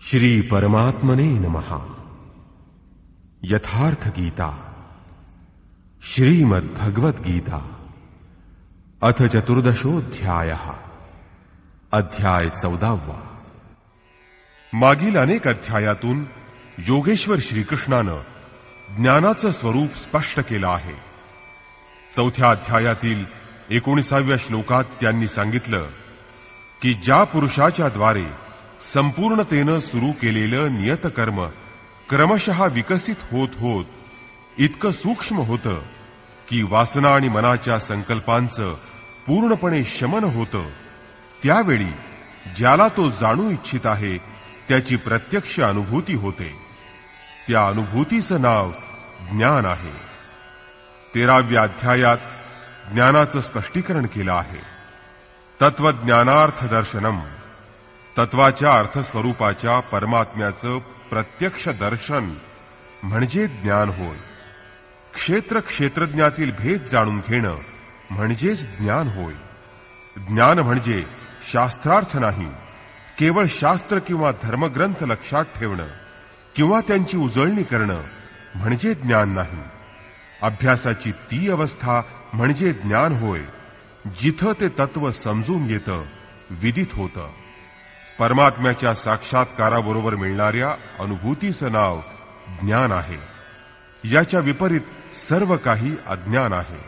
श्री परमात्मने नमः। यथार्थ गीता श्रीमद्भगवद गीता अथ चतुर्दशोऽध्यायः। अध्याय 14। मागील अनेक अध्यायातून योगेश्वर श्रीकृष्णानं ज्ञानाचं स्वरूप स्पष्ट केलं आहे। चौथ्या अध्यायातील 19व्या श्लोकात त्यांनी सांगितलं की ज्या पुरुषाच्या द्वारे संपूर्णतेनं सुरू केलेलं नियतकर्म क्रमशः विकसित होत होत इतकं सूक्ष्म होतं की वासना आणि मनाच्या संकल्पांचं पूर्णपणे शमन होतं, त्यावेळी ज्याला तो जाणू इच्छित आहे त्याची प्रत्यक्ष अनुभूती होते। त्या अनुभूतीचं नाव ज्ञान आहे। 13व्या अध्यायात ज्ञानाचं स्पष्टीकरण केलं आहे। तत्वज्ञानार्थ दर्शनम, तत्वाच्या अर्थस्वरूपाच्या परमात्म्याचं प्रत्यक्ष दर्शन म्हणजे ज्ञान होय। क्षेत्रज्ञातील भेद जाणून घेणं म्हणजेच ज्ञान होय। ज्ञान म्हणजे शास्त्रार्थ नाही, केवळ शास्त्र किंवा धर्मग्रंथ लक्षात ठेवणं किंवा त्यांची उजळणी करणं म्हणजे ज्ञान नाही। अभ्यासाची ती अवस्था म्हणजे ज्ञान होय, जिथं ते तत्व समजून येतं, विदित होतं। परमात्म्याच्या साक्षात्काराबरोबर मिळणाऱ्या अनुभूतीचं नाव ज्ञान आहे। याच्या विपरीत सर्व काही अज्ञान आहे।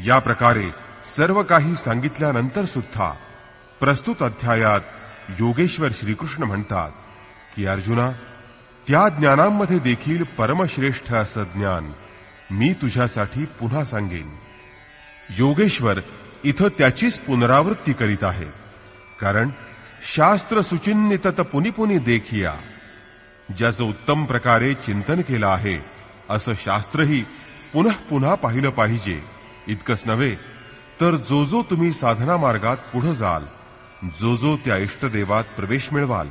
या प्रकारे सर्व काही सांगितल्यानंतर सुद्धा प्रस्तुत अध्यायात योगेश्वर श्रीकृष्ण म्हणतात की अर्जुना, त्या ज्ञानांमध्ये देखील परमश्रेष्ठ असं ज्ञान मी तुझ्यासाठी पुन्हा सांगेन। योगेश्वर इथं त्याचीच पुनरावृत्ती करीत आहेत, कारण शास्त्र सुचिन्नितत पुनिपुनि देखिया, ज्याचं उत्तम प्रकारे चिंतन केलं आहे असं शास्त्रही पुनः पुन्हा पाहिलं पाहिजे। इतकंच नव्हे तर जो तुम्ही साधना मार्गात पुढे जाल, जो त्या इष्टदेवात प्रवेश मिळवाल,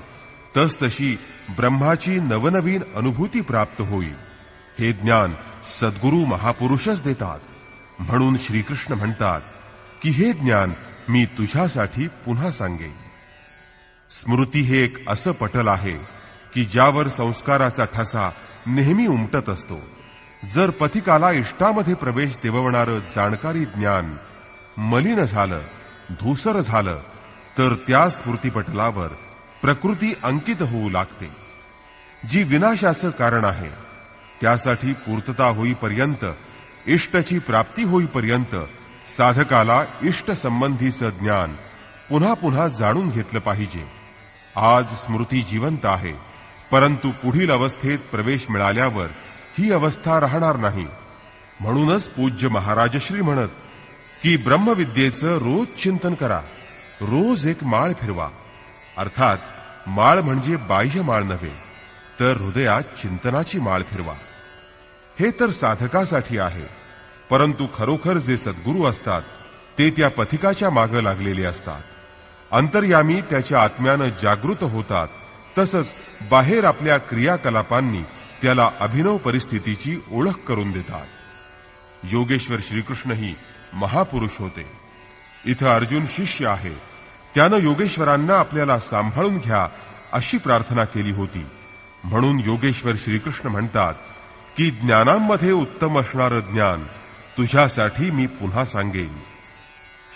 तसतशी ब्रह्माची नवनवीन अनुभूती प्राप्त होईल। हे ज्ञान सद्गुरू महापुरुषच देतात। म्हणून श्रीकृष्ण म्हणतात की हे ज्ञान मी तुझ्यासाठी पुन्हा सांगेन। स्मृती हे एक असं पटल आहे की ज्यावर संस्काराचा ठसा नेहमी उमटत असतो। जर पथिकाला इष्टामध्ये प्रवेश देववणारं जाणकारी ज्ञान मलिन झालं, धूसर झालं, तर त्या स्मृतीपटलावर प्रकृती अंकित होऊ लागते, जी विनाशाचं कारण आहे। त्यासाठी पूर्तता होईपर्यंत, इष्टची प्राप्ती होईपर्यंत साधकाला इष्ट संबंधीचं ज्ञान पुन्हा पुन्हा जाणून घेतलं पाहिजे। आज स्मृती जिवंत आहे, परंतु पुढील अवस्थेत प्रवेश मिळाल्यावर ही अवस्था राहणार नाही। म्हणूनच पूज्य महाराजश्री म्हणत की ब्रह्मविद्येचं रोज चिंतन करा, रोज एक माळ फिरवा। अर्थात माळ म्हणजे बाह्य माळ नव्हे, तर हृदयात चिंतनाची माळ फिरवा। हे तर साधकासाठी आहे, परंतु खरोखर जे सद्गुरू असतात ते त्या पथिकाच्या मागे लागलेले असतात। अंतर्यामी त्याच्या आत्म्यानं जागृत होतात, तसंच बाहेर आपल्या क्रियाकलापांनी त्याला अभिनव परिस्थितीची ओळख करून देतात। योगेश्वर श्रीकृष्णही महापुरुष होते। इथं अर्जुन शिष्य आहे, त्यानं योगेश्वरांना आपल्याला सांभाळून घ्या अशी प्रार्थना केली होती। म्हणून योगेश्वर श्रीकृष्ण म्हणतात की ज्ञानांमध्ये उत्तम असणारं ज्ञान तुझ्यासाठी मी पुन्हा सांगेन।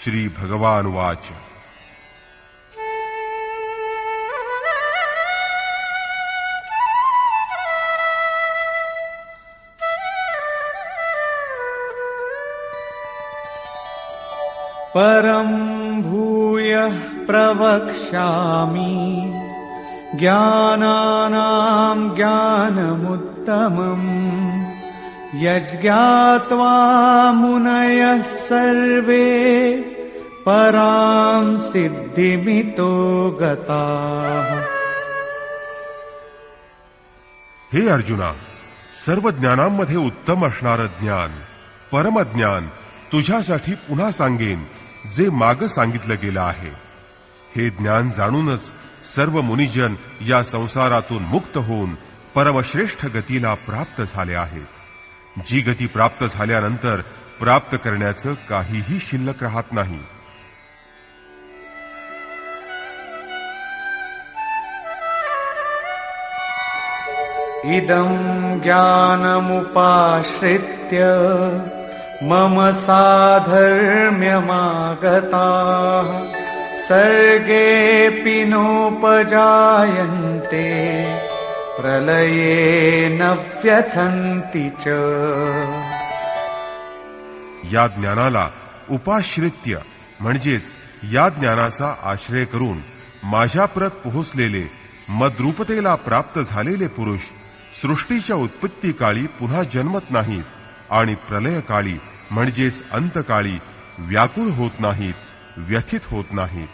श्री भगवान वाच। परं भूयः प्रवक्ष्यामि ज्ञानानां ज्ञानमुत्तमम्, यज्ञात्वा मुनयः सर्वे परां सिद्धिमितो गताः। हे अर्जुना, सर्व ज्ञानांमध्ये उत्तम असणारं ज्ञान, परमज्ञान तुझ्यासाठी पुन्हा सांगेन, जे मागे सांगितलं गेलं आहे। हे ज्ञान जाणूनच सर्व मुनिजन या संसारातून मुक्त होऊन परमश्रेष्ठ गतीला प्राप्त झाले आहेत। जी गती प्राप्त झाल्यानंतर प्राप्त करण्याचं काहीही शिल्लक राहत नाही। इदं ज्ञानमुपाश्रित्य मम साधर्म्यमागताः सर्गेऽपि नोपजायन्ते प्रलये न व्यथन्ति च. या ज्ञानाला उपाश्रित्य म्हणजेच या ज्ञानाचा आश्रय करून माझ्याप्रत पोहोचलेले मद्रूपतेला प्राप्त झालेले पुरुष सृष्टीच्या उत्पत्ती काळी पुन्हा जन्मत नाहीत आणि प्रलय काळी म्हणजेच अंतकाळी व्याकुळ होत नाहीत, व्यथित होत नाहीत.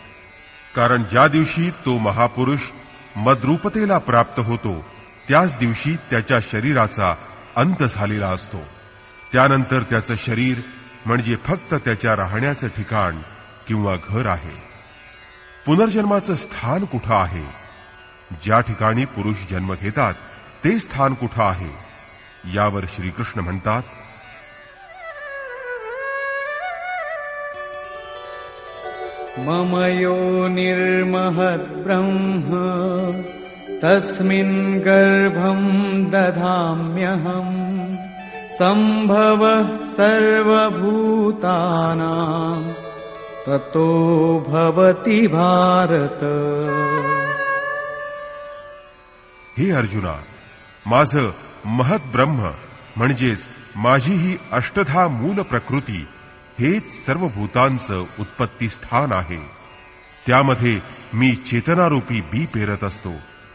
कारण ज्या दिवशी तो महापुरुष मद्रूपतेला प्राप्त होतो त्याच दिवशी त्याच्या शरीराचा अंत झालेला असतो. त्यानंतर त्याचं शरीर म्हणजे फक्त त्याच्या राहण्याचं ठिकाण किंवा घर आहे. पुनर्जन्माचं स्थान कुठं आहे? ज्या ठिकाणी पुरुष जन्म घेतात ते स्थान कुठं आहे? यावर श्रीकृष्ण म्हणतात, मम योनिर्महद्ब्रह्म तस्मिन् गर्भं दधाम्यहम् सम्भवः सर्वभूतानां ततो भवति भारत. हे अर्जुना, माझं महत ब्रह्म म्हणजेच माझी ही अष्टधा मूल प्रकृती हेच सर्व भूतांचं उत्पत्ती स्थान आहे. त्यामध्ये मी चेतनारूपी बी पेरत असतो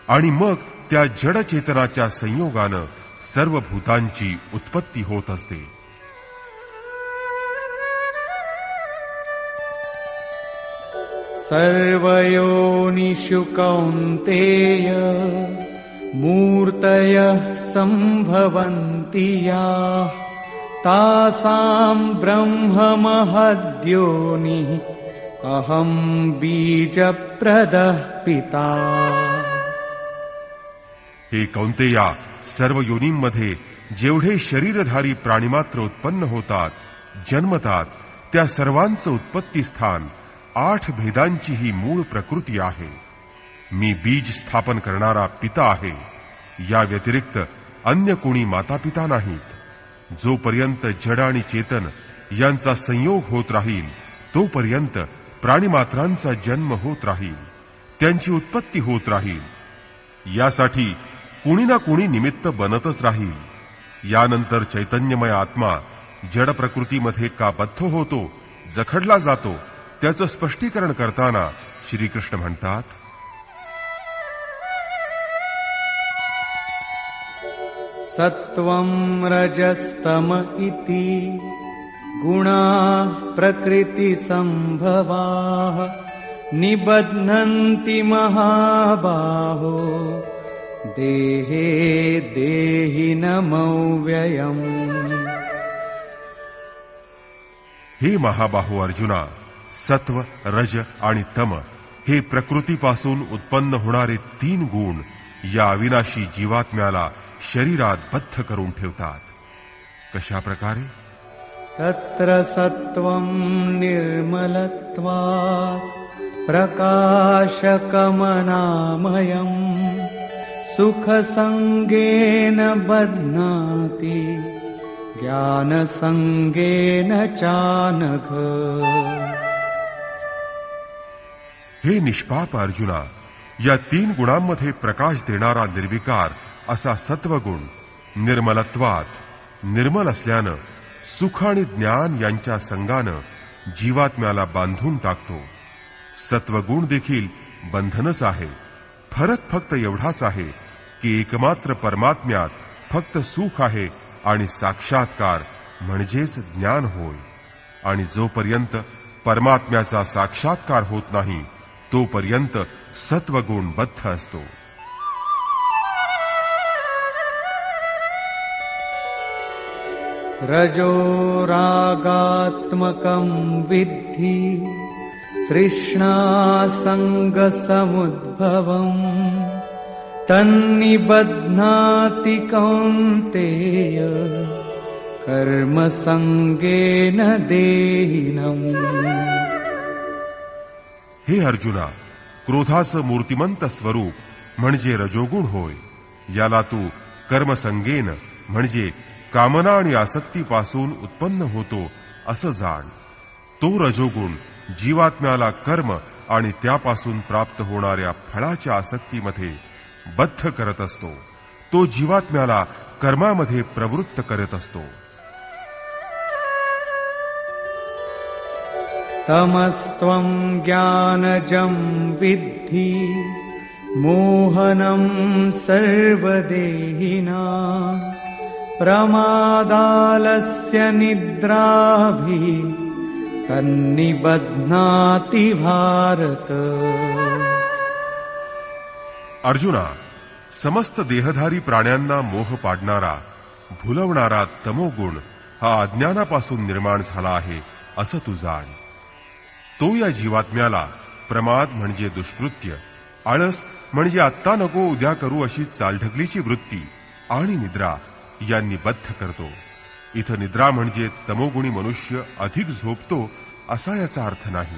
आणि मग त्या जड चेतनाच्या संयोगानं सर्व भूतांची उत्पत्ती होत असते. सर्वयोनिषु कौन्तेय मूर्तयः सम्भवन्ति याः तासां ब्रह्ममहद्योनिः अहं बीजप्रदः पिता. हे कौंतेया, सर्व योनींमध्ये जेवढे शरीरधारी प्राणीमात्र उत्पन्न होतात, जन्मतात, त्या सर्वांचं उत्पत्ती स्थान 8 भेदांची ही मूळ प्रकृती आहे. मी बीज स्थापन करणारा पिता आहे. या व्यतिरिक्त अन्य कोणी माता पिता नाहीत. जोपर्यंत जड आणि चेतन यांचा संयोग होत राहील तोपर्यंत प्राणीमात्रांचा जन्म होत राहील, त्यांची उत्पत्ती होत राहील. यासाठी कुणी ना कुणी निमित्त बनतच राहील. यानंतर चैतन्यमय आत्मा जड प्रकृतीमध्ये का बद्ध होतो, जखडला जातो, त्याचं स्पष्टीकरण करताना श्रीकृष्ण म्हणतात, सत्वं रजस्तम इति गुणाः प्रकृतिसम्भवाः निबध्नन्ति महाबाहो देहे देहिनमव्ययम्. हे महाबाहो अर्जुना, सत्व, रज आणि तम हे प्रकृतीपासून उत्पन्न होणारे 3 गुण या अविनाशी जीवात्म्याला शरीरात बद्ध करून ठेवतात. कशा प्रकारे? तत्र सत्वं निर्मलत्वात् प्रकाशकमनामयम् सुखसंगेन बध्नाति ज्ञानसंगेन चानघ. हे निष्पाप अर्जुना, या 3 गुणांमध्ये प्रकाश देणारा निर्विकार असा सत्वगुण निर्मलत्वात, निर्मल असल्यानं सुख आणि ज्ञान यांच्या संगानं जीवात्म्याला बांधून टाकतो. सत्वगुण देखील बंधनच आहे. फरक फक्त एवढाच आहे की एकमात्र परमात्म्यात फक्त सुख आहे आणि साक्षात्कार म्हणजेच ज्ञान होय. आणि जोपर्यंत परमात्म्याचा साक्षात्कार होत नाही तोपर्यंत सत्वगुण बद्ध असतो. रजो रागात्मकं विद्धि तृष्णासंगसमुद्भवम् तन्निबध्नाति कौन्तेय कर्मसंगेन देहिनम्. हे अर्जुना, क्रोधाचं मूर्तिमंत स्वरूप म्हणजे रजोगुण होय. याला तू कर्मसंगेन म्हणजे कामना आणि आसक्तीपासून उत्पन्न होतो असं जाण. तो रजोगुण जीवात्म्याला कर्म आणि त्यापासून प्राप्त होणाऱ्या फळाच्या आसक्तीमध्ये बद्ध करत असतो. तो जीवात्म्याला कर्मामध्ये प्रवृत्त करत असतो. तमस्त्वं ज्ञानजं विद्धि मोहनं सर्वदेहिना प्रमादालस्य निद्राभिः तन्निबध्नाति भारत. अर्जुना, समस्त देहधारी प्राण्यांना मोह पाडणारा, भुलवणारा तमोगुण हा अज्ञानापासून निर्माण झाला आहे असं तू जाण. तो या जीवात्म्याला प्रमाद म्हणजे दुष्कृत्य, आळस म्हणजे आत्ता नको उद्या करू अशी चालढकलीची वृत्ती आणि निद्रा यांनी बद्ध करतो. इथं निद्रा म्हणजे तमोगुणी मनुष्य अधिक झोपतो असा याचा अर्थ नाही.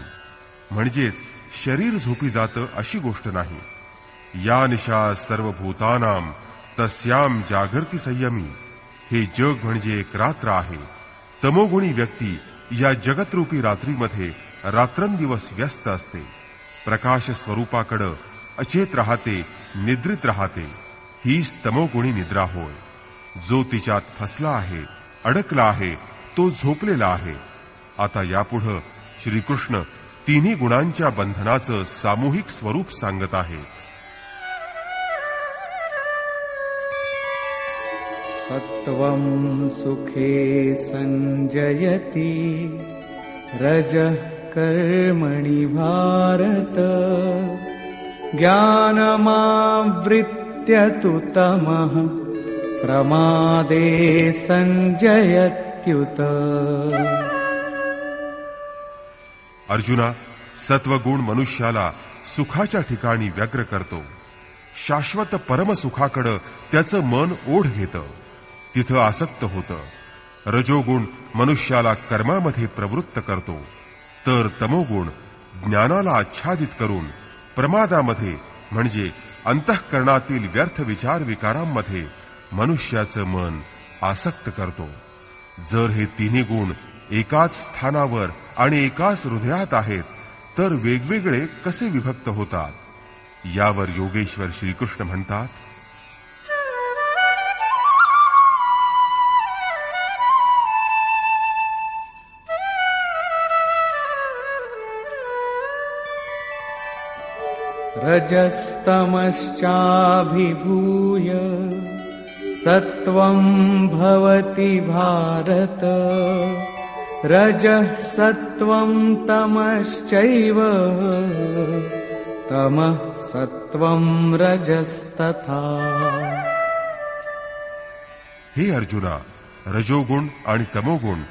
म्हणजेच शरीर झोपी जातं अशी गोष्ट नाही. या निशा सर्वभूतानां तस्याम जागर्ति संयमी. हे जग म्हणजे एक रात्र आहे. तमोगुणी व्यक्ती या जगतरूपी रात्रीमध्ये रात्रंदिवस व्यस्त असते. प्रकाश स्वरूपाकडे अचेत राहते, निद्रित राहते. हीच तमोगुणी निद्रा होय. जो तिच्यात फसला आहे, अडकला आहे, तो झोपलेला आहे. आता यापुढे श्रीकृष्ण तिन्ही गुणांच्या बंधनाचं सामूहिक स्वरूप सांगत आहेत. सत्वं सुखे संजयति रजः कर्मणि भारत ज्ञानमावृत्य तु तमः प्रमादे संजयत्युत. अर्जुना, सत्वगुण मनुष्याला सुखाच्या ठिकाणी व्यग्र करतो. शाश्वत परमसुखाकडे त्याचं मन ओढ घेतं, तिथं आसक्त होतं. रजोगुण मनुष्याला कर्मामध्ये प्रवृत्त करतो, तर तमोगुण ज्ञानाला आच्छादित करून प्रमादामध्ये म्हणजे अंतःकरणातील व्यर्थ विचार विकारांमध्ये मनुष्याचं मन आसक्त करतो. जर हे तिन्ही गुण एकाच स्थानावर आणि एकाच हृदयात आहेत तर वेगवेगळे कसे विभक्त होतात? यावर योगेश्वर श्रीकृष्ण म्हणतात, रजस्तमश्चाभिभूय सत्वं भवति भारत रजः सत्वं तमश्चैव तमः सत्वं रजस्तथा. हे अर्जुना, रजोगुण आणि तमोगुण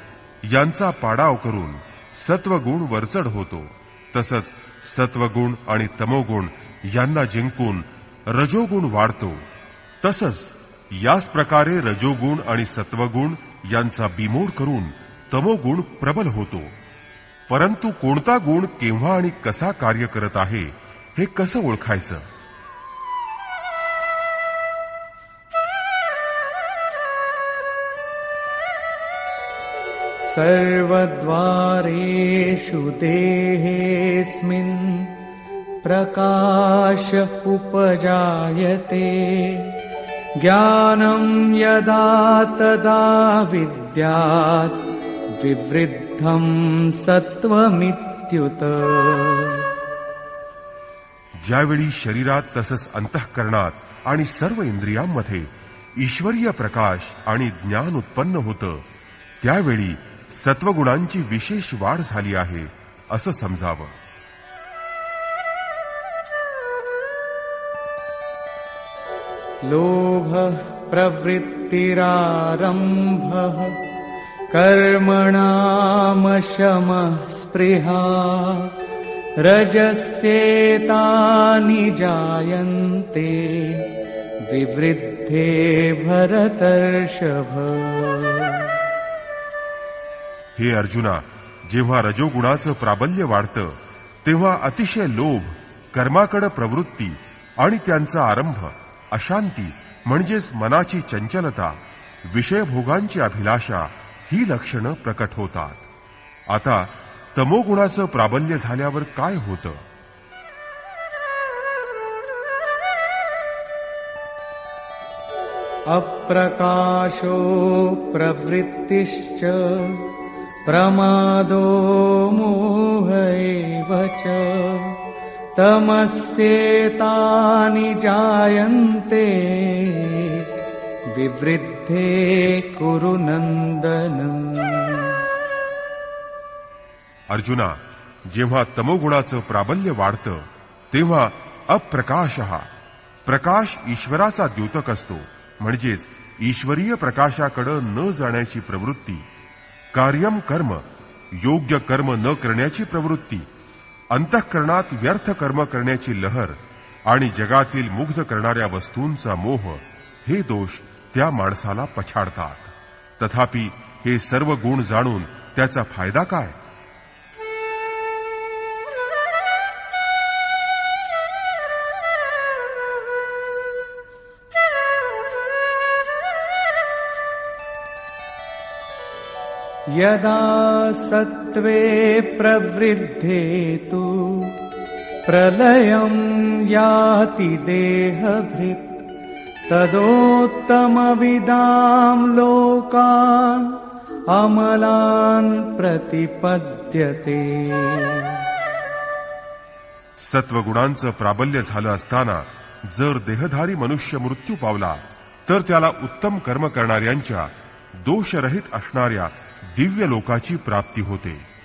यांचा पाडाव करून सत्वगुण वरचढ होतो. तसंच सत्वगुण आणि तमोगुण यांना जिंकून रजोगुण वाढतो. तसंच याच प्रकारे रजोगुण आणि सत्वगुण यांचा बिमोड करून तमोगुण प्रबल होतो. परंतु कोणता गुण केव्हा आणि कसा कार्य करत आहे हे कसं ओळखायचं? सर्वद्वारेषु देहेऽस्मिन् प्रकाश उपजायते ज्ञानं यदा तदा विद्यात् विवृद्धं सत्वमित्युत. ज्यावेळी शरीरात तसंच अंतःकरणात आणि सर्व इंद्रियांमध्ये ईश्वरीय प्रकाश आणि ज्ञान उत्पन्न होतं त्यावेळी सत्वगुणांची विशेष वाढ झाली आहे असं समजावं. लोभः प्रवृत्तिरारम्भः कर्मणामशमः स्पृहा रजस्येतानि जायन्ते विवृद्धे भरतर्षभ. हे अर्जुना, जेव्हा रजोगुणाचं प्राबल्य वाढतं तेव्हा अतिशय लोभ, कर्माकडे प्रवृत्ती आणि त्यांचा आरंभ, अशांती म्हणजेच मनाची चंचलता, विषयभोगांची अभिलाषा ही लक्षणं प्रकट होतात. आता तमोगुणाचं प्राबल्य झाल्यावर काय होतं? अप्रकाशो प्रवृत्तिश्च प्रमादो मोह एव च तमस्येतानि जायन्ते विवृद्धे कुरु नन्दन. अर्जुना, जेव्हा तमोगुणाचं प्राबल्य वाढतं तेव्हा अप्रकाश हा प्रकाश ईश्वराचा द्योतक असतो, म्हणजेच ईश्वरीय प्रकाशाकडे न जाण्याची प्रवृत्ती, कार्यम कर्म योग्य कर्म न करण्याची प्रवृत्ती, अंतःकरणात व्यर्थ कर्म करण्याची लहर आणि जगातील मुग्ध करणाऱ्या वस्तूंचा मोह हे दोष त्या माणसाला पछाडतात. तथापि हे सर्व गुण जाणून त्याचा फायदा काय? यदा सत्त्वे प्रवृद्धे तु प्रलयं याति देहभृत् तदोत्तमविदां लोकान् अमलान् प्रतिपद्यते. सत्वगुणांचं प्राबल्य झालं असताना जर देहधारी मनुष्य मृत्यू पावला तर त्याला उत्तम कर्म करणाऱ्यांच्या दोषरहित असणाऱ्या दिव्य लोकाची प्राप्ती होते.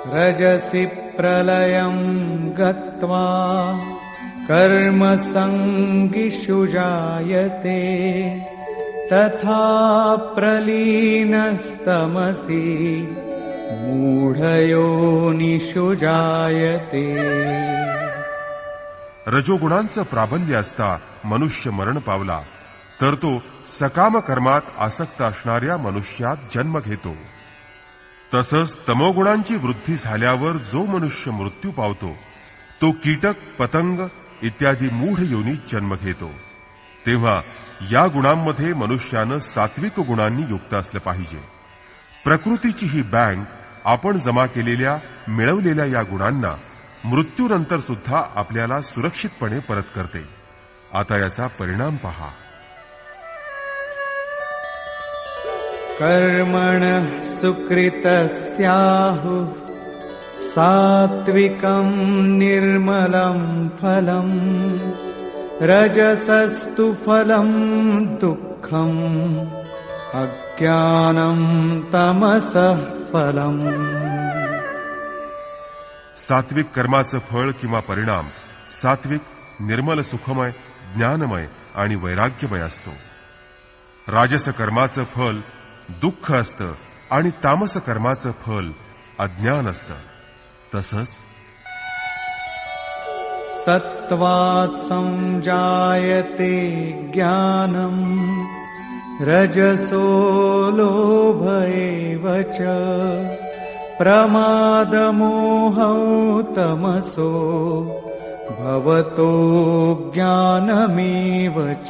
रजसि प्रलयं गत्वा कर्मसङ्गिषु जायते तथा प्रलीनस्तमसि मूढयोनिषु जायते. रजोगुणांचं प्राबल्य असता मनुष्य मरण पावला तर तो सकाम कर्मात आसक्त असणाऱ्या मनुष्यात जन्म घेतो. तसंच तमोगुणांची वृद्धी झाल्यावर जो मनुष्य मृत्यू पावतो तो कीटक, पतंग इत्यादी मूढ योनीत जन्म घेतो. तेव्हा या गुणांमध्ये मनुष्यानं सात्विक गुणांनी युक्त असलं पाहिजे. प्रकृतीची ही बँक आपण जमा केलेल्या, मिळवलेल्या या गुणांना मृत्यूनंतर सुद्धा आपल्याला सुरक्षितपणे परत करते. आता याचा परिणाम पहा. कर्मणः सुकृतस्याहुः सात्विकं निर्मलं फलम् रजसस्तु फलं दुःखम् अज्ञानं तमसः फलम्. सात्विक कर्माचं फळ किंवा परिणाम सात्विक, निर्मल, सुखमय, ज्ञानमय आणि वैराग्यमय असतो. राजस कर्माचं फल दुःख असतं आणि तामस कर्माचं फल अज्ञान असतं. तसंच सत्त्वात् संजायते ज्ञानम् रजसो लोभ एव च प्रमादमोहौ तमसो भवतो ज्ञानमेव च.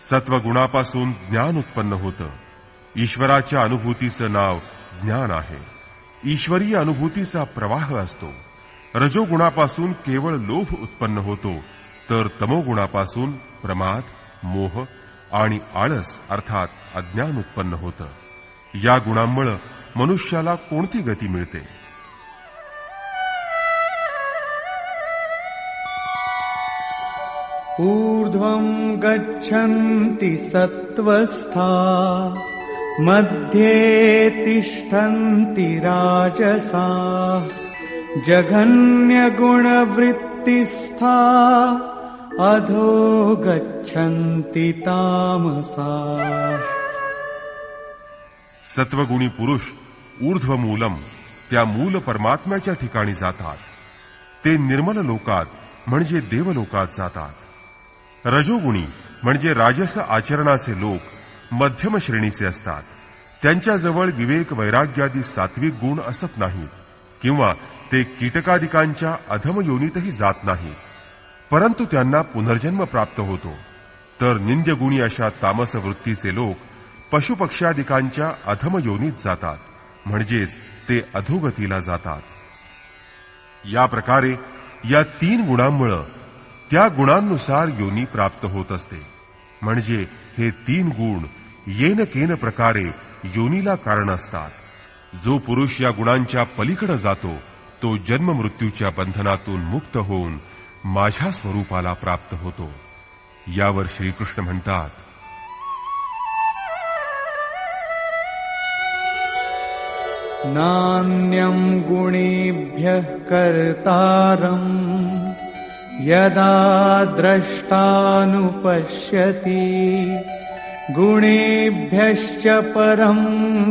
सत्वगुणापासून ज्ञान उत्पन्न होतं. ईश्वराच्या अनुभूतीचं नाव ज्ञान आहे. ईश्वरीय अनुभूतीचा प्रवाह असतो. रजोगुणापासून केवळ लोभ उत्पन्न होतो तर तमोगुणापासून प्रमाद, मोह आणि आळस अर्थात अज्ञान उत्पन्न होतं. या गुणांमुळे मनुष्याला कोणती गती मिळते? ऊर्ध्वं गच्छन्ति सत्त्वस्था मध्ये तिष्ठन्ति राजसाः जघन्यगुणवृत्तिस्था अधो गच्छन्ति तामसाः. सत्वगुणी पुरुष ऊर्ध्वमूलम त्या मूल परमात्म्याच्या ठिकाणी जातात. ते निर्मल लोकात म्हणजे देवलोकात जातात. रजोगुणी म्हणजे राजस आचरणाचे लोक मध्यम श्रेणीचे असतात. त्यांच्याजवळ विवेक, वैराग्यादी सात्विक गुण असत नाहीत किंवा ते कीटकादिकांच्या अधम योनीतही जात नाहीत, परंतु त्यांना पुनर्जन्म प्राप्त होतो. तर निंद्यगुणी अशा तामस वृत्तीचे लोक पशुपक्ष्यादिकांच्या अधम योनीत जातात, म्हणजेच ते अधोगतीला जातात. या प्रकारे या 3 गुणांमुळे त्या गुणांनुसार योनी प्राप्त होत असते. म्हणजे हे 3 गुण येन केन प्रकारे योनीला कारण असतात. जो पुरुष या गुणांच्या पलीकडे जातो तो जन्म मृत्यूच्या बंधनातून मुक्त होऊन माझ्या स्वरूपाला प्राप्त होतो. यावर श्रीकृष्ण म्हणतात, नान्यं गुणेभ्यः कर्तारं यदा द्रष्टानुपश्यति गुणेभ्यश्च परं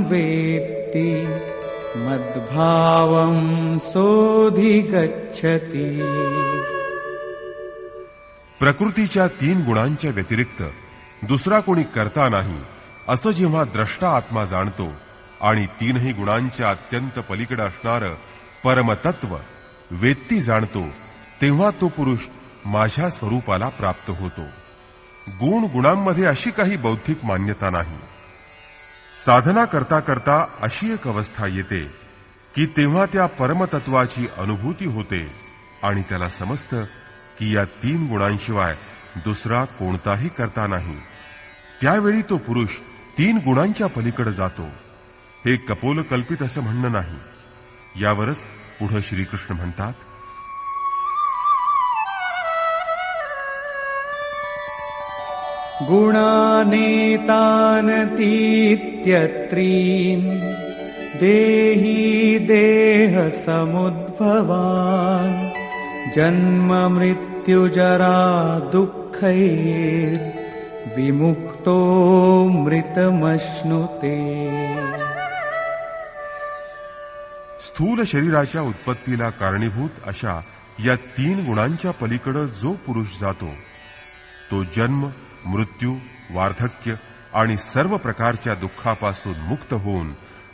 वेत्ति मद्भावं सोऽधिगच्छति. प्रकृतीच्या 3 गुणांच्या व्यतिरिक्त दुसरा कोणी करता नाही असं जेव्हा द्रष्टा आत्मा जाणतो आणि 3ही गुणांच्या अत्यंत पलीकडे असणारं परमतत्व वेत्ती जाणतो, तेव्हा तो पुरुष माझ्या स्वरूपाला प्राप्त होतो. गुण गुणांमध्ये अशी काही बौद्धिक मान्यता नाही. साधना करता करता अशी एक अवस्था येते की तेव्हा त्या परमतत्वाची अनुभूती होते आणि त्याला समजतं की या 3 गुणांशिवाय दुसरा कोणताही करता नाही. त्यावेळी तो पुरुष 3 गुणांच्या पलीकडे जातो. हे कपोल कल्पित असं म्हणणं नाही. यावरच पुढे श्रीकृष्ण म्हणतात, गुणानेतानतीत्यत्रीन् देही देह समुद्भवान् जन्म मृत्युजरा दुःखैर् विमुक्तो मृतमश्नुते. स्थूल शरीराच्या उत्पत्तीला कारणीभूत अशा या 3 गुणांच्या पलीकडे जो पुरुष जातो तो जन्म मृत्यू वार्धक्य आणि सर्व प्रकारच्या दुःखापासून मुक्त होऊन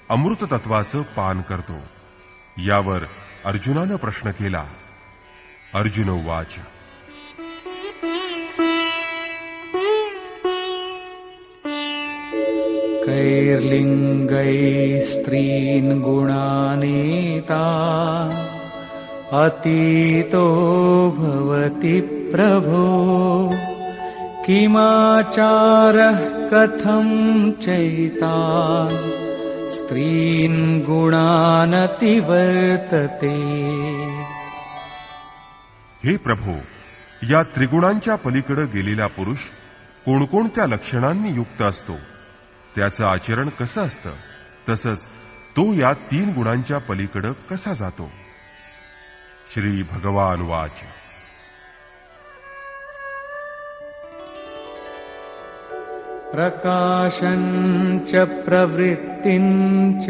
अमृत तत्वाचं पान करतो. यावर अर्जुनानं प्रश्न केला. अर्जुन उवाच, कैर्लिङ्गैः स्त्रीन् गुणानेता अतीतो भवति प्रभो किमाचारः कथं चैतान् स्त्रीन् गुणानतिवर्तते. हे प्रभो, या त्रिगुणांच्या पलीकडे गेलेला पुरुष कोणकोणत्या लक्षणांनी युक्त असतो, त्याचं आचरण कसं असतं, तसंच तो या 3 गुणांच्या पलीकडे कसा जातो. श्री भगवान वाच, प्रकाशञ्च प्रवृत्तिञ्च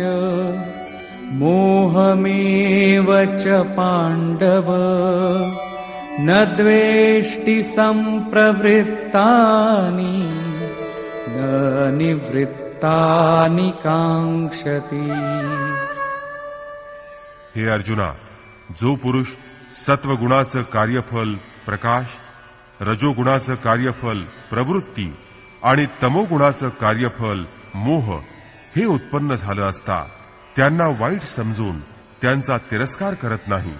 मोहमेव च पाण्डव न द्वेष्टि सम्प्रवृत्तानि न निवृत्तानि काङ्क्षति. हे अर्जुना, जो पुरुष सत्वगुणाचं कार्यफल प्रकाश, रजोगुणाचं कार्यफल प्रवृत्ती आणि तमोगुणाचं कार्यफल मोह हे उत्पन्न झालं असता त्यांना वाईट समजून त्यांचा तिरस्कार करत नाही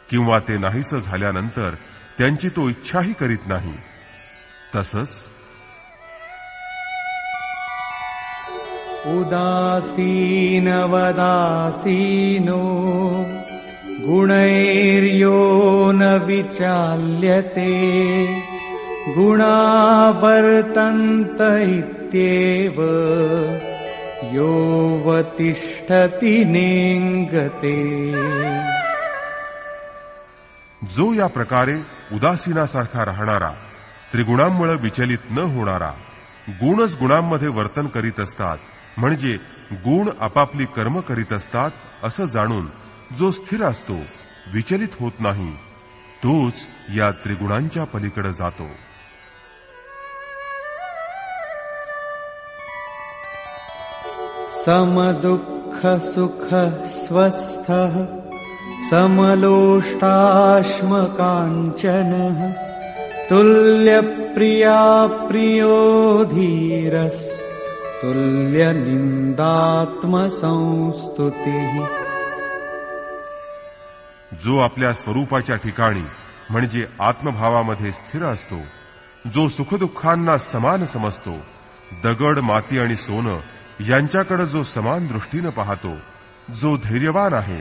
किंवा ते नाहीसं झाल्यानंतर त्यांची तो इच्छाही करीत नाही, तसंच उदासीनवदासीनो गुणैर्यो न विचाल्यते गुणावर्तन्त इत्येव योऽवतिष्ठति नेङ्गते. जो या प्रकारे उदासीनासारखा राहणारा, त्रिगुणांमुळे विचलित न होणारा, गुणच गुणांमध्ये वर्तन करीत असतात, म्हणजे गुण आपापली कर्म करीत असतात असं जाणून जो स्थिर असतो, विचलित होत नाही, तोच या त्रिगुणांच्या पलीकडे जातो. समदुःख सुख स्वस्थः समलोष्टाश्मकाञ्चनः तुल्यप्रिया प्रियो धीरस् तुल्यनिन्दात्मसंस्तुतिः. जो आपल्या स्वरूपाच्या ठिकाणी म्हणजे आत्मभावामध्ये स्थिर असतो, जो सुखदुःखांना समान समजतो, दगड माती आणि सोनं यांच्याकडे जो समान दृष्टीने पाहतो, जो धैर्यवान आहे,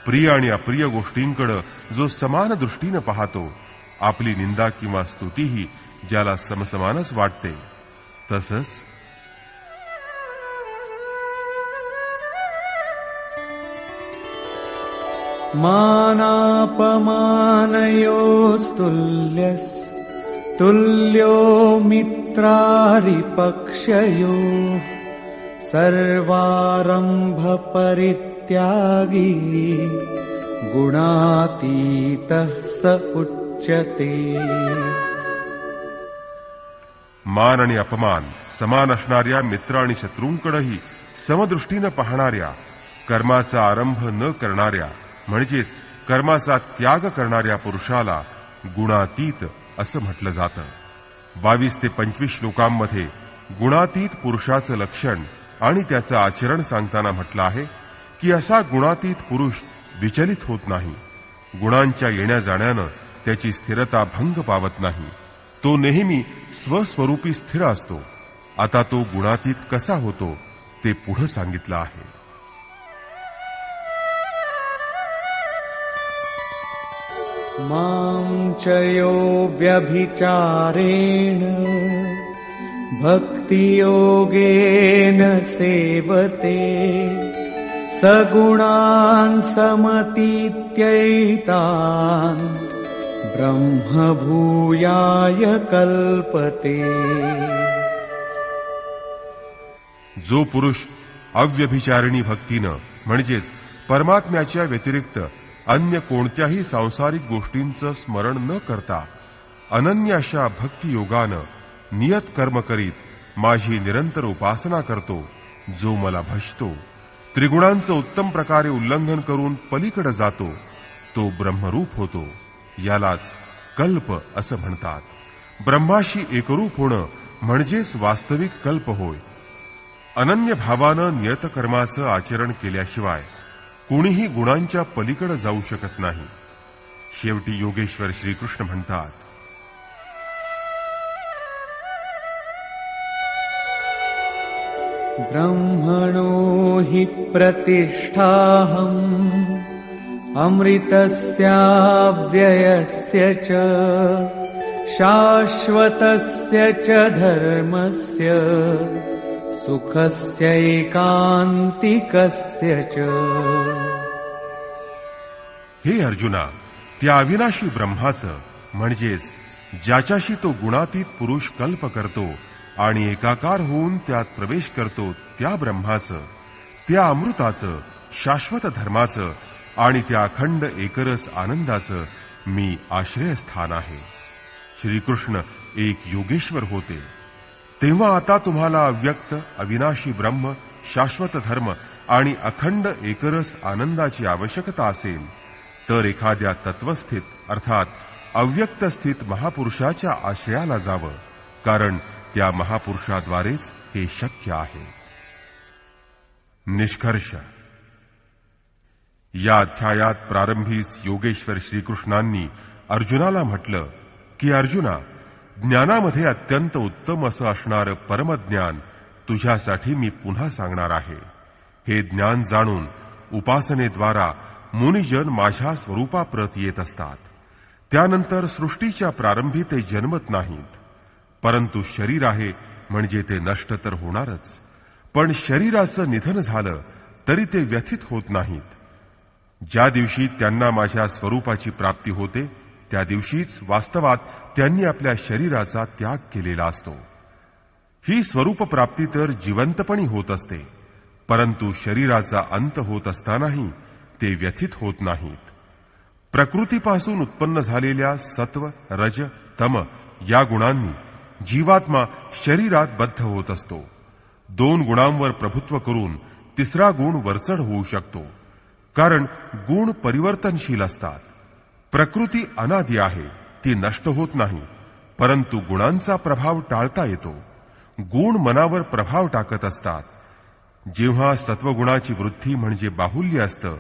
प्रिय आणि अप्रिय गोष्टींकडे जो समान दृष्टीने पाहतो, आपली निंदा किंवा स्तुतीही ज्याला समसमानच वाटते, तसंच मानापमानयोस्तुल्यस् तुल्यो मित्रारिपक्षयोः सर्वारंभ परित्यागी गुणातीतः स उच्यते. मान आणि अपमान समान असणाऱ्या मित्र आणि शत्रूंकडेही समदृष्टीने पाहणाऱ्या, कर्माचा आरंभ न करणाऱ्या म्हणजेच कर्माचा त्याग करणाऱ्या पुरुषाला गुणातीत असं म्हटलं जातं. 22 ते 25 श्लोकांमध्ये गुणातीत पुरुषाचं लक्षण आणि त्याचं आचरण सांगताना म्हटलं आहे की असा गुणातीत पुरुष विचलित होत नाही. गुणांच्या येण्या जाण्यानं त्याची स्थिरता भंग पावत नाही. तो नेहमी स्वस्वरूपी स्थिर असतो. आता तो गुणातीत कसा होतो ते पुढे सांगितलं आहे. मां च यो व्यभिचारेण भक्तियोगेन सेवते सगुणान् समतीत्यैतान् ब्रह्मभूयाय कल्पते. जो पुरुष अव्यभिचारिणी भक्तीनं म्हणजेच परमात्म्याच्या व्यतिरिक्त अन्य कोणत्याही सांसारिक गोष्टींचं स्मरण न करता अनन्य अशा भक्तियोगानं नियत कर्म करीत माझी निरंतर उपासना करतो, जो मला भजतो, त्रिगुणांचं उत्तम प्रकारे उल्लंघन करून पलीकडे जातो, तो ब्रह्मरूप होतो. यालाच कल्प असं म्हणतात. ब्रह्माशी एकरूप होणं म्हणजेच वास्तविक कल्प होय. अनन्य भावानं नियत कर्माचं आचरण केल्याशिवाय कोणीही गुणांच्या पलीकडे जाऊ शकत नाही. शेवटी योगेश्वर श्रीकृष्ण म्हणतात, ब्रह्मणो हि प्रतिष्ठाहम् अमृतस्याव्ययस्य च शाश्वतस्य च धर्मस्य सुखस्यैकान्तिकस्य च. हे अर्जुना, त्या अविनाशी ब्रह्माचं म्हणजेच ज्याच्याशी तो गुणातीत पुरुष कल्प करतो आणि एकाकार होऊन त्यात प्रवेश करतो, त्या ब्रह्माचं, त्या अमृताचं, शाश्वत धर्माचं आणि त्या अखंड एकरस आनंदाचं मी आश्रयस्थान आहे. श्रीकृष्ण एक योगेश्वर होते. तेव्हा आता तुम्हाला अव्यक्त अविनाशी ब्रह्म, शाश्वत धर्म आणि अखंड एकरस आनंदाची आवश्यकता असेल तर एखाद्या तत्वस्थित अर्थात अव्यक्त स्थित महापुरुषाच्या आश्रयाला जावं, कारण त्या महापुरुषाद्वारेच हे शक्य आहे. निष्कर्ष. या अध्यायात प्रारंभीच योगेश्वर श्रीकृष्णांनी अर्जुनाला म्हटलं की अर्जुना, ज्ञानामध्ये अत्यंत उत्तम असं असणारं परमज्ञान तुझ्यासाठी मी पुन्हा सांगणार आहे. हे ज्ञान जाणून उपासनेद्वारा मुनिजन माझ्या स्वरूपाप्रत येत असतात. त्यानंतर सृष्टीच्या प्रारंभी ते जन्मत नाहीत, परंतु शरीर आहे म्हणजे ते नष्ट तर होणारच. पण शरीराचं निधन झालं तरी ते व्यथित होत नाहीत. ज्या दिवशी त्यांना माझ्या स्वरूपाची प्राप्ती होते त्या दिवशीच वास्तवात त्यांनी आपल्या शरीराचा त्याग केलेला असतो. ही स्वरूप प्राप्ती तर जिवंतपणी होत असते, परंतु शरीराचा अंत होत असतानाही ते व्यथित होत नाहीत. प्रकृतीपासून उत्पन्न झालेल्या सत्व, रज, तम या गुणांनी जीवात्मा शरीरात बद्ध होत असतो. 2 गुणांवर प्रभुत्व करून तिसरा गुण वरचढ होऊ शकतो. कारण गुण परिवर्तनशील असतात. प्रकृती अनादी आहे, ती नष्ट होत नाही, परंतु गुणांचा प्रभाव टाळता येतो. गुण मनावर प्रभाव टाकत असतात. जेव्हा सत्वगुणाची वृद्धी म्हणजे बाहुल्य असतं,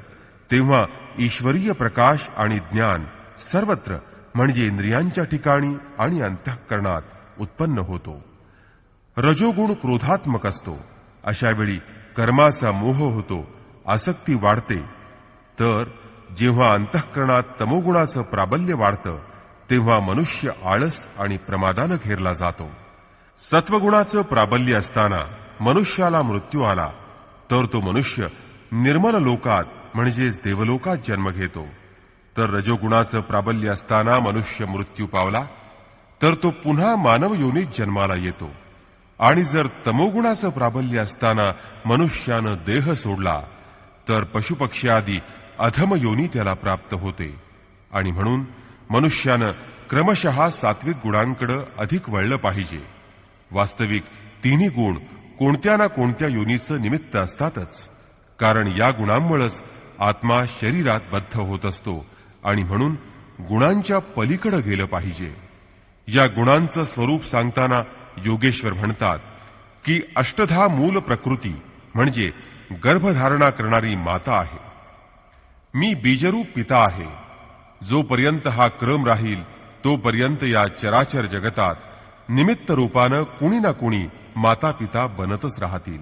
तेव्हा ईश्वरीय प्रकाश आणि ज्ञान सर्वत्र म्हणजे इंद्रियांच्या ठिकाणी आणि अंतःकरणात उत्पन्न होतो. रजोगुण क्रोधात्मक असतो. अशा वेळी कर्माचा मोह होतो, आसक्ती वाढते. तर जेव्हा अंतःकरणात तमोगुणाचं प्राबल्य वाढतं, तेव्हा मनुष्य आळस आणि प्रमादानं घेरला जातो. सत्वगुणाचं प्राबल्य असताना मनुष्याला मृत्यू आला तर तो मनुष्य निर्मल लोकात म्हणजेच देवलोकात जन्म घेतो. तर रजोगुणाचं प्राबल्य असताना मनुष्य मृत्यू पावला तर तो पुन्हा मानव योनीत जन्माला येतो. आणि जर तमोगुणाचं प्राबल्य असताना मनुष्यानं देह सोडला तर पशुपक्षी आदी अधम योनी त्याला प्राप्त होते. आणि म्हणून मनुष्यानं क्रमशः सात्विक गुणांकडे अधिक वळलं पाहिजे. वास्तविक तिन्ही गुण कोणत्या ना कोणत्या योनीचं निमित्त असतातच, कारण या गुणांमुळेच आत्मा शरीरात बद्ध होत असतो. आणि म्हणून गुणांच्या पलीकडे गेलं पाहिजे. या गुणांचं स्वरूप सांगताना योगेश्वर म्हणतात की अष्टधा मूल प्रकृती म्हणजे गर्भधारणा करणारी माता आहे. मी बीजरूप पिता आहे. जोपर्यंत हा क्रम राहील तोपर्यंत या चराचर जगतात निमित्त रूपानं कुणी ना कुणी माता पिता बनतच राहतील.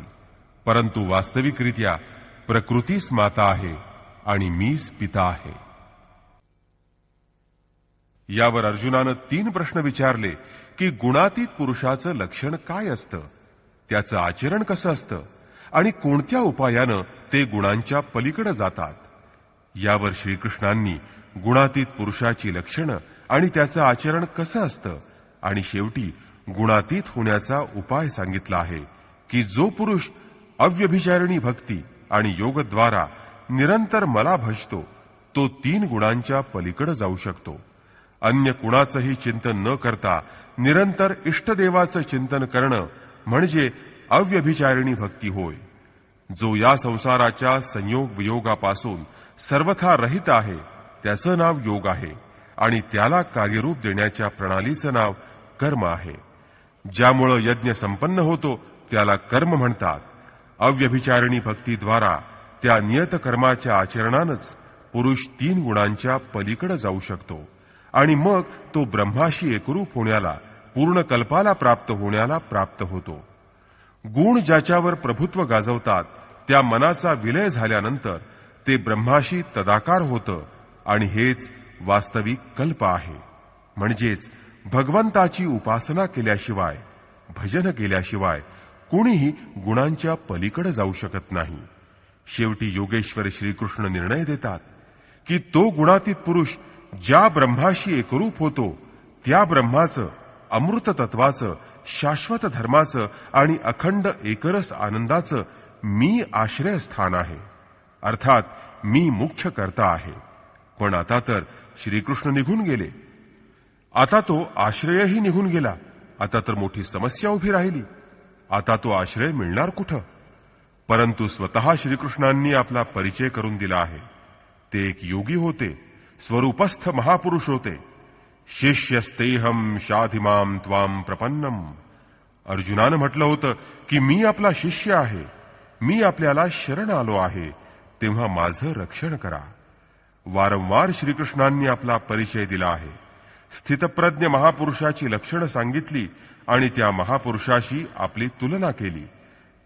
परंतु वास्तविकरित्या प्रकृतीच माता आहे आणि मीच पिता आहे. यावर अर्जुनानं 3 प्रश्न विचारले की गुणातीत पुरुषाचं लक्षण काय असतं, त्याचं आचरण कसं असतं आणि कोणत्या उपायानं ते गुणांच्या पलीकडे जातात. यावर श्रीकृष्णांनी गुणातीत पुरुषाची लक्षणं आणि त्याचं आचरण कसं असतं आणि शेवटी गुणातीत होण्याचा उपाय सांगितला आहे की जो पुरुष अव्यभिचारिणी भक्ती आणि योगद्वारा निरंतर मला भजतो तो 3 गुणांच्या पलीकडे जाऊ शकतो. अन्य कुणाचंही चिंतन न करता निरंतर इष्टदेवाचं चिंतन करणं म्हणजे अव्यभिचारिणी भक्ती होय. जो या संसाराच्या संयोग वियोगापासून सर्वथा रहित आहे त्याचं नाव योग आहे आणि त्याला कार्यरूप देण्याच्या प्रणालीचं नाव कर्म आहे. ज्यामुळं यज्ञ संपन्न होतो त्याला कर्म म्हणतात. अव्यभिचारिणी भक्तीद्वारा त्या नियत कर्माच्या आचरणानंच पुरुष 3 गुणांच्या पलीकडे जाऊ शकतो आणि मग तो ब्रह्माशी एकरूप होण्याला, पूर्ण कल्पाला प्राप्त होण्याला प्राप्त होतो. गुण ज्याच्यावर प्रभुत्व गाजवतात त्या मनाचा विलय झाल्यानंतर ते ब्रह्माशी तदाकार होतं आणि हेच वास्तविक कल्प आहे. म्हणजेच भगवंताची उपासना केल्याशिवाय, भजन केल्याशिवाय कोणीही गुणांच्या पलीकडे जाऊ शकत नाही. शेवटी योगेश्वर श्रीकृष्ण निर्णय देतात की तो गुणातीत पुरुष ज्या ब्रह्माशी एकरूप होतो त्या ब्रह्माचं, अमृत तत्वाचं, शाश्वत धर्माचं आणि अखंड एकरस आनंदाचं मी आश्रयस्थान आहे. अर्थात मी मुख्य कर्ता आहे. पण आता तर श्रीकृष्ण निघून गेले. आता तो आश्रयही निघून गेला. आता तर मोठी समस्या उभी राहिली. आता तो आश्रय मिळणार कुठं? परंतु स्वतः श्रीकृष्णांनी आपला परिचय करून दिला आहे. ते एक योगी होते, स्वरूपस्थ महापुरुष होते. शिष्यस्तेहम शाधिमाम त्वाम प्रपन्नम. अर्जुनानं म्हटलं होतं की मी आपला शिष्य आहे, मी आपल्याला शरण आलो आहे, तेव्हा माझं रक्षण करा. वारंवार श्रीकृष्णांनी आपला परिचय दिला आहे. स्थितप्रज्ञ महापुरुषाची लक्षणं सांगितली आणि त्या महापुरुषाशी आपली तुलना केली.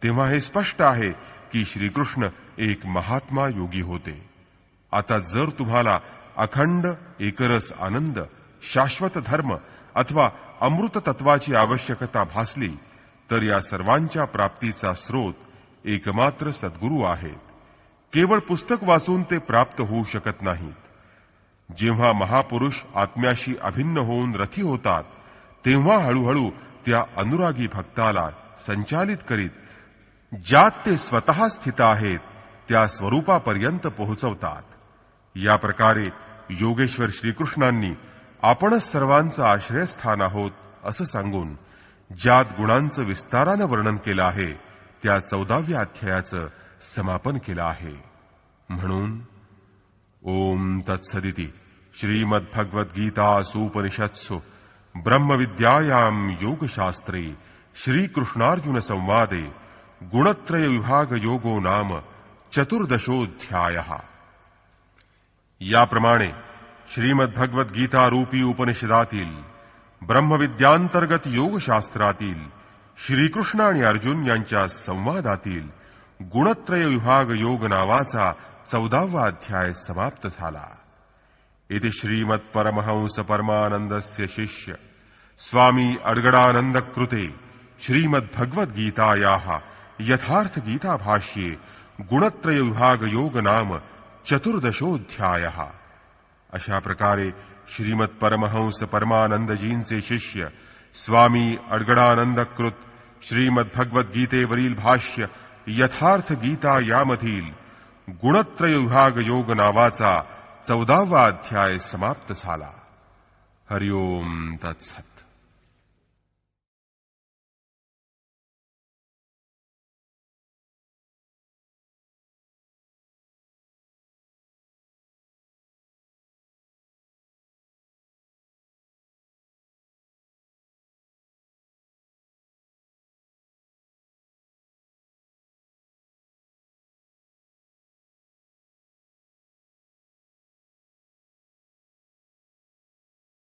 तेव्हा हे स्पष्ट आहे की श्रीकृष्ण एक महात्मा योगी होते. आता जर तुम्हाला अखंड एकरस आनंद, शाश्वत धर्म अथवा अमृत तत्वाची आवश्यकता भासली तर या सर्वांच्या प्राप्तीचा स्रोत एकमात्र सद्गुरू आहेत. केवळ पुस्तक वाचून ते प्राप्त होऊ शकत नाहीत. जेव्हा महापुरुष आत्म्याशी अभिन्न होऊन रथी होतात तेव्हा हळूहळू त्या अनुरागी भक्ताला संचालित करीत ज्यात ते स्वतः स्थित आहेत त्या स्वरूपापर्यंत पोहोचवतात. या प्रकारे योगेश्वर श्रीकृष्णांनी आपणच सर्वांचं आश्रयस्थान आहोत असं सांगून ज्यात गुणांचं विस्तारानं वर्णन केलं आहे त्या 14व्या अध्यायाचं समापन केलं आहे. म्हणून ओम तत्सदिति श्रीमद्भगवद्गीतासूपनिषत्सु ब्रह्मविद्यायां योगशास्त्रे श्रीकृष्णार्जुन संवादे गुणत्रय विभाग योगो नाम चतुर्दशोऽध्यायः। याप्रमाणे श्रीमद्भगवद्गीता रूपी उपनिषदातील ब्रह्मविद्यांतर्गत योगशास्त्रातील श्रीकृष्ण आणि अर्जुन यांच्या संवादातील गुणत्रय विभाग योग नावाचा 14वा अध्याय समाप्त झाला। इति श्रीमत्परमहंस परमानंदस्य शिष्य स्वामी अडगडानंद कृते श्रीमद्भगवद्गीतायाः यथार्थ गीता भाष्ये गुणत्रय विभाग योग नाम चतुर्दशोऽध्यायः। अशा प्रकारे श्रीमत्परमहंस परमानंदजींचे शिष्य स्वामी अडगडानंद कृत श्रीमद्भगवद्गीतेवरील भाष्य यथार्थ गीता यामधील गुणत्रय विभाग योग नावाचा 14वा अध्याय समाप्त झाला। हरि ओम तत्सत।